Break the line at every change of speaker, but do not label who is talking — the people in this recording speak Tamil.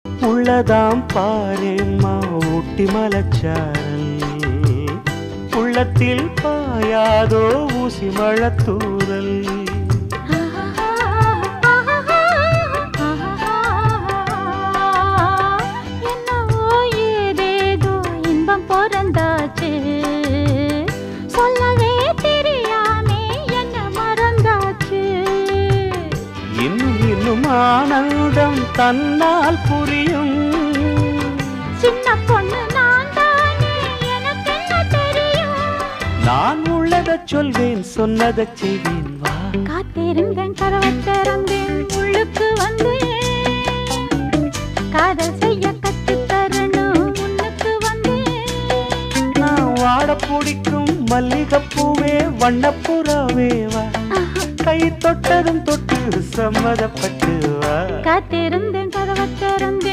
உள்ளதாம் பாரேம்மா ஊட்டி மலச்சாரல், உள்ளத்தில் பாயாதோ ஊசி மழத்தூரல்.
என்னவோ ஏதேதோ இன்பம் பிறந்தாச்சு, சொல்லவே தெரியாமே என்ன மறந்தாச்சு.
இன்னும் இன்னும் ஆனந்தம் தன்னால் புரியும்.
சின்ன பொண்ணு நான் தானே, எனக்கு என்ன தெரியும்.
நான் உள்ளதை சொல்வேன், சொன்னதை செய்வேன். வா
காத்திருந்தேன், கதவை திறந்தேன், உள்ளுக்கு வந்தேன். காதல் செய்ய கற்றுத் தரணும், முன்னுக்கு வந்தேன்.
நான் வாட பிடிக்கும் மல்லிகைப்பூவே வண்ணப்புறாவே வா, கை தொட்டதும் தொட்டு சம்மதப்பட்டு வா.
காத்திருந்தேன், கதவை திறந்தேன்.